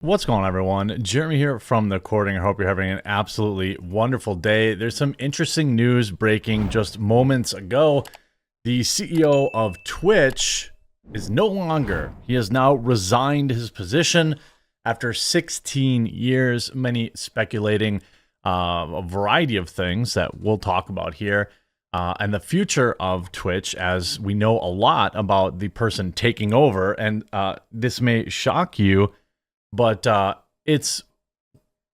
What's going on, everyone? Jeremy here from the recording. I hope you're having an absolutely wonderful day. There's some interesting news breaking just moments ago. The CEO of Twitch is no longer. He has now resigned his position after 16 years. Many speculating a variety of things that we'll talk about here. And the future of Twitch, as we know a lot about the person taking over. And this may shock you, but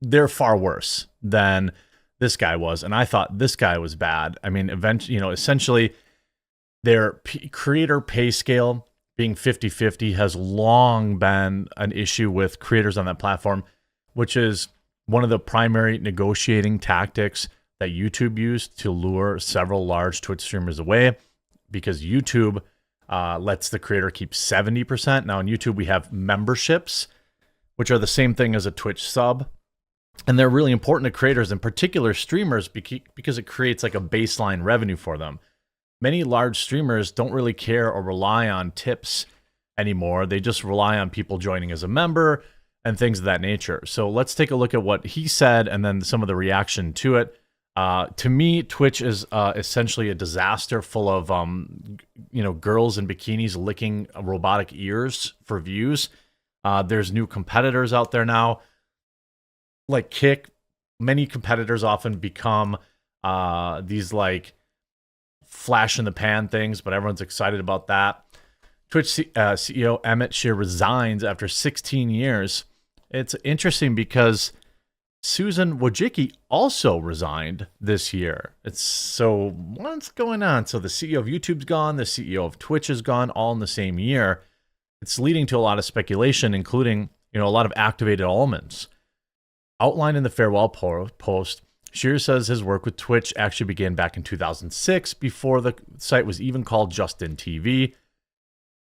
they're far worse than this guy was, and I thought this guy was bad. I mean, essentially, their creator pay scale being 50-50 has long been an issue with creators on that platform, which is one of the primary negotiating tactics that YouTube used to lure several large Twitch streamers away, because YouTube lets the creator keep 70%. Now, on YouTube, we have memberships, which are the same thing as a Twitch sub. And they're really important to creators, in particular streamers, because it creates like a baseline revenue for them. Many large streamers don't really care or rely on tips anymore. They just rely on people joining as a member and things of that nature. So let's take a look at what he said and then some of the reaction to it. To me, Twitch is essentially a disaster full of girls in bikinis licking robotic ears for views. There's new competitors out there now, like Kick. Many competitors often become these like flash in the pan things, but everyone's excited about that. Twitch CEO Emmett Shear resigns after 16 years. It's interesting because Susan Wojcicki also resigned this year. So what's going on? So the CEO of YouTube's gone, the CEO of Twitch is gone, all in the same year. It's leading to a lot of speculation, including, a lot of activated elements. Outlined in the farewell post, Shear says his work with Twitch actually began back in 2006, before the site was even called Justin TV.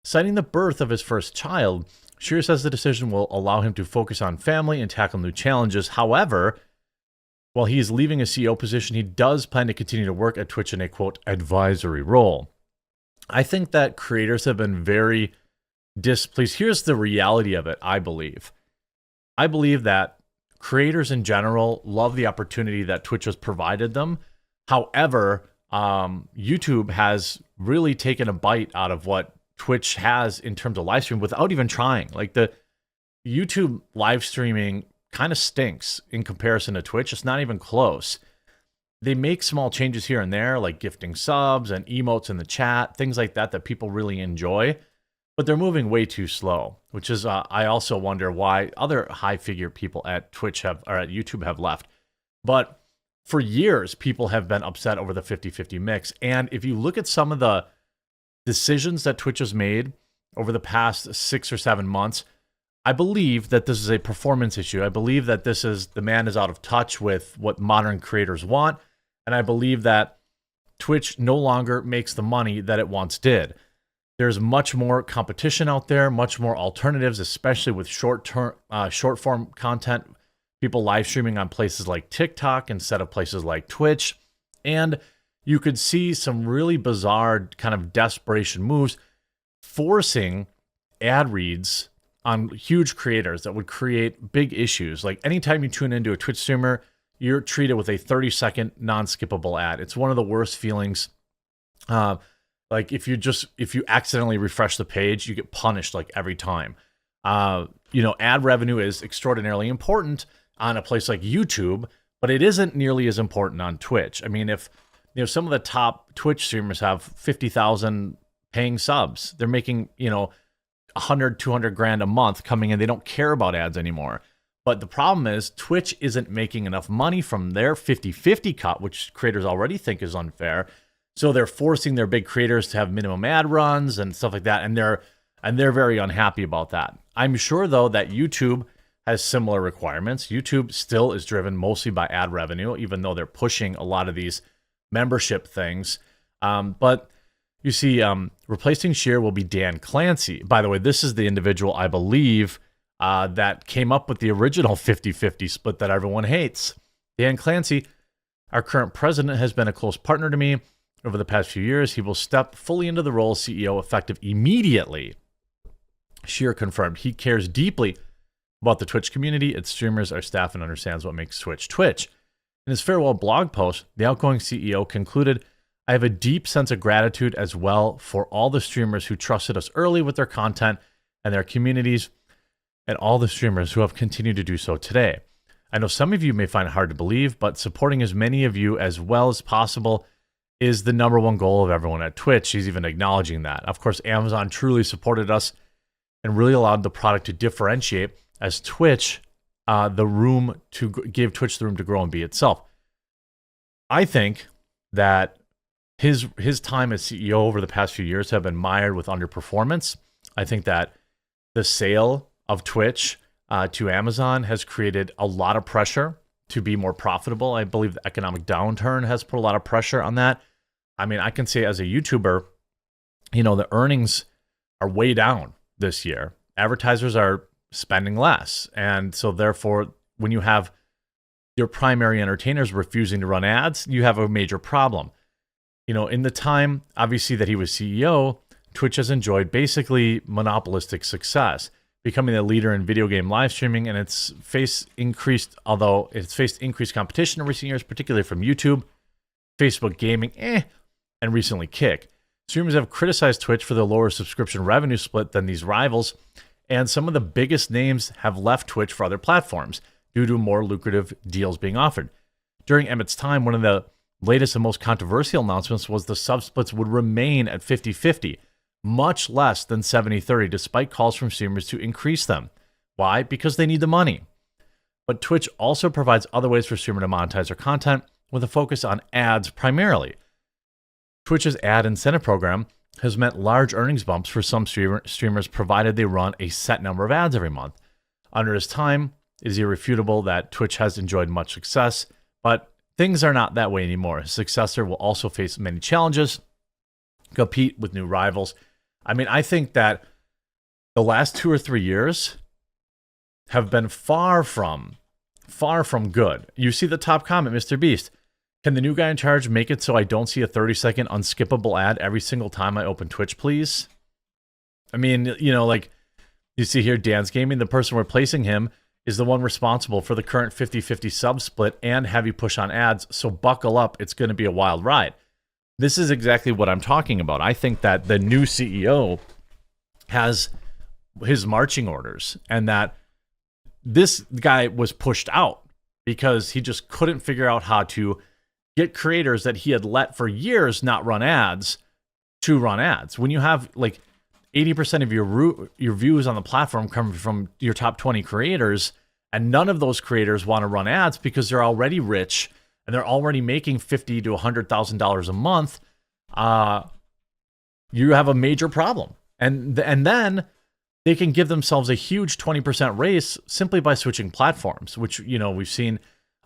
Citing the birth of his first child, Shear says the decision will allow him to focus on family and tackle new challenges. However, while he is leaving a CEO position, he does plan to continue to work at Twitch in a, quote, advisory role. I think that creators have been very displeased. Here's the reality of it, I believe. I believe that creators in general love the opportunity that Twitch has provided them. However, YouTube has really taken a bite out of what Twitch has in terms of live stream without even trying. Like, the YouTube live streaming kind of stinks in comparison to Twitch. It's not even close. They make small changes here and there, like gifting subs and emotes in the chat, things like that people really enjoy. But they're moving way too slow, which is, I also wonder why other high-figure people at YouTube have left. But for years, people have been upset over the 50-50 mix. And if you look at some of the decisions that Twitch has made over the past 6 or 7 months, I believe that this is a performance issue. I believe that the man is out of touch with what modern creators want. And I believe that Twitch no longer makes the money that it once did. There's much more competition out there, much more alternatives, especially with short-form content, people live streaming on places like TikTok instead of places like Twitch. And you could see some really bizarre kind of desperation moves, forcing ad reads on huge creators that would create big issues. Like, anytime you tune into a Twitch streamer, you're treated with a 30-second non-skippable ad. It's one of the worst feelings. Like, if you accidentally refresh the page, you get punished like every time. Ad revenue is extraordinarily important on a place like YouTube, but it isn't nearly as important on Twitch. I mean, if some of the top Twitch streamers have 50,000 paying subs, they're making 100, 200 grand a month coming in. They don't care about ads anymore. But the problem is Twitch isn't making enough money from their 50-50 cut, which creators already think is unfair. So they're forcing their big creators to have minimum ad runs and stuff like that, and they're very unhappy about that. I'm sure, though, that YouTube has similar requirements. YouTube still is driven mostly by ad revenue, even though they're pushing a lot of these membership things. But you see, replacing Shear will be Dan Clancy. By the way, this is the individual, I believe, that came up with the original 50-50 split that everyone hates. Dan Clancy, our current president, has been a close partner to me over the past few years. He will step fully into the role as CEO effective immediately. Shear confirmed he cares deeply about the Twitch community, its streamers, our staff, and understands what makes Twitch Twitch. In his farewell blog post, the outgoing CEO concluded, I have a deep sense of gratitude as well for all the streamers who trusted us early with their content and their communities, and all the streamers who have continued to do so today. I know some of you may find it hard to believe, but supporting as many of you as well as possible is the number one goal of everyone at Twitch. He's even acknowledging that. Of course, Amazon truly supported us and really allowed the product to differentiate as Twitch, give Twitch the room to grow and be itself. I think that his time as CEO over the past few years have been mired with underperformance. I think that the sale of Twitch to Amazon has created a lot of pressure to be more profitable. I believe the economic downturn has put a lot of pressure on that. I mean, I can say as a YouTuber, the earnings are way down this year. Advertisers are spending less. And so therefore, when you have your primary entertainers refusing to run ads, you have a major problem. In the time, obviously, that he was CEO, Twitch has enjoyed basically monopolistic success, becoming the leader in video game live streaming, and it's faced increased competition in recent years, particularly from YouTube, Facebook Gaming, and recently Kick. Streamers have criticized Twitch for the lower subscription revenue split than these rivals, and some of the biggest names have left Twitch for other platforms due to more lucrative deals being offered. During Emmett's time, one of the latest and most controversial announcements was the sub splits would remain at 50-50, much less than 70-30, despite calls from streamers to increase them. Why? Because they need the money. But Twitch also provides other ways for streamers to monetize their content with a focus on ads primarily. Twitch's ad incentive program has meant large earnings bumps for some streamers provided they run a set number of ads every month. Under his time, it is irrefutable that Twitch has enjoyed much success, but things are not that way anymore. His successor will also face many challenges, compete with new rivals. I mean, I think that the last 2 or 3 years have been far from good. You see the top comment, Mr. Beast. Can the new guy in charge make it so I don't see a 30-second unskippable ad every single time I open Twitch, please? I mean, like you see here, Dan's Gaming, the person replacing him is the one responsible for the current 50-50 sub split and heavy push on ads, so buckle up, it's going to be a wild ride. This is exactly what I'm talking about. I think that the new CEO has his marching orders, and that this guy was pushed out because he just couldn't figure out how to get creators that he had let for years not run ads to run ads. When you have like 80% of your views on the platform come from your top 20 creators, and none of those creators want to run ads because they're already rich and they're already making $50,000 to $100,000 a month, you have a major problem. And then they can give themselves a huge 20% raise simply by switching platforms, which we've seen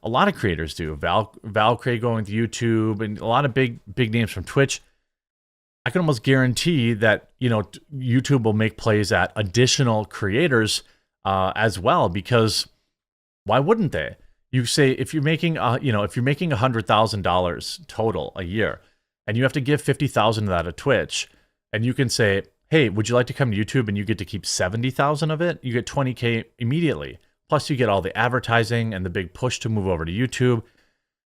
a lot of creators do. Valkyrie going to YouTube, and a lot of big names from Twitch. I can almost guarantee that YouTube will make plays at additional creators as well, because why wouldn't they? You say if you're making $100,000 total a year, and you have to give 50,000 of that to Twitch, and you can say, hey, would you like to come to YouTube, and you get to keep 70,000 of it? You get 20K immediately. Plus, you get all the advertising and the big push to move over to YouTube.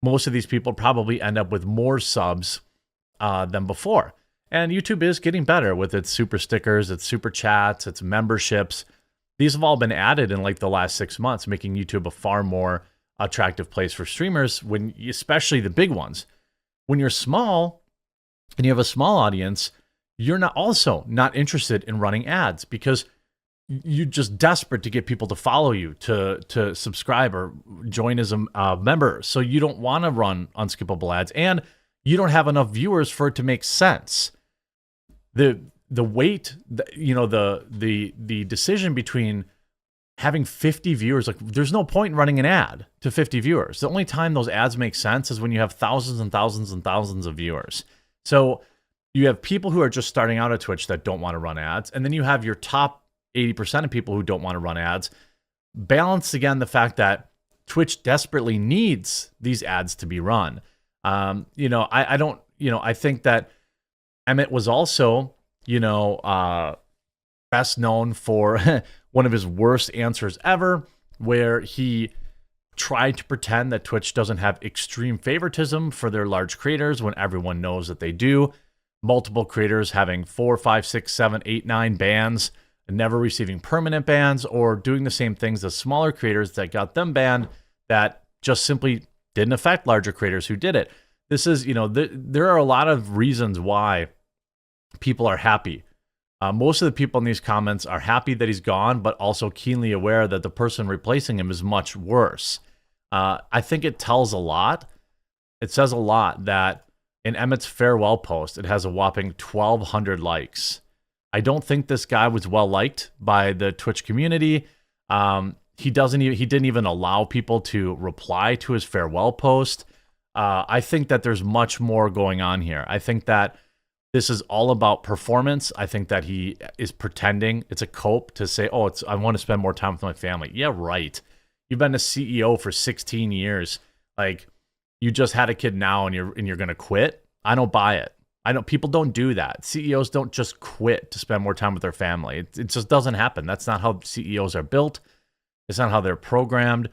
Most of these people probably end up with more subs than before. And YouTube is getting better with its super stickers, its super chats, its memberships. These have all been added in like the last 6 months, making YouTube a far more attractive place for streamers, especially the big ones. When you're small and you have a small audience, you're not interested in running ads because you're just desperate to get people to follow you, to subscribe or join as a member. So you don't want to run unskippable ads, and you don't have enough viewers for it to make sense. The decision between having 50 viewers, like there's no point in running an ad to 50 viewers. The only time those ads make sense is when you have thousands and thousands and thousands of viewers. So you have people who are just starting out at Twitch that don't want to run ads, and then you have your top 80% of people who don't want to run ads. Balance again the fact that Twitch desperately needs these ads to be run. I think that Emmett was also, best known for one of his worst answers ever, where he tried to pretend that Twitch doesn't have extreme favoritism for their large creators when everyone knows that they do. Multiple creators having 4, 5, 6, 7, 8, 9 bans, and never receiving permanent bans, or doing the same things as smaller creators that got them banned that just simply didn't affect larger creators who did it. This is, there are a lot of reasons why people are happy. Most of the people in these comments are happy that he's gone, but also keenly aware that the person replacing him is much worse. I think it tells a lot. It says a lot that in Emmett's farewell post, it has a whopping 1,200 likes. I don't think this guy was well liked by the Twitch community. He didn't even allow people to reply to his farewell post. I think that there's much more going on here. I think that this is all about performance. I think that he is pretending. It's a cope to say, oh, I want to spend more time with my family. Yeah, right. You've been a CEO for 16 years. Like, you just had a kid now and you're going to quit. I don't buy it. I know people don't do that. CEOs don't just quit to spend more time with their family. It just doesn't happen. That's not how CEOs are built. It's not how they're programmed.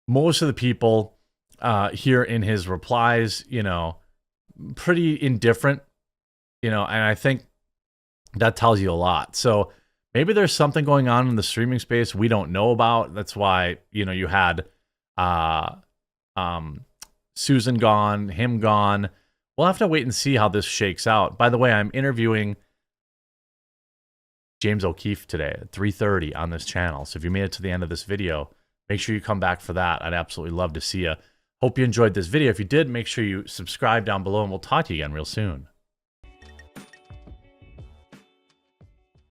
Most of the people here in his replies, pretty indifferent. And I think that tells you a lot. So maybe there's something going on in the streaming space we don't know about. That's why, you had Susan gone, him gone. We'll have to wait and see how this shakes out. By the way, I'm interviewing James O'Keefe today at 3:30 on this channel. So if you made it to the end of this video, make sure you come back for that. I'd absolutely love to see you. Hope you enjoyed this video. If you did, make sure you subscribe down below, and we'll talk to you again real soon.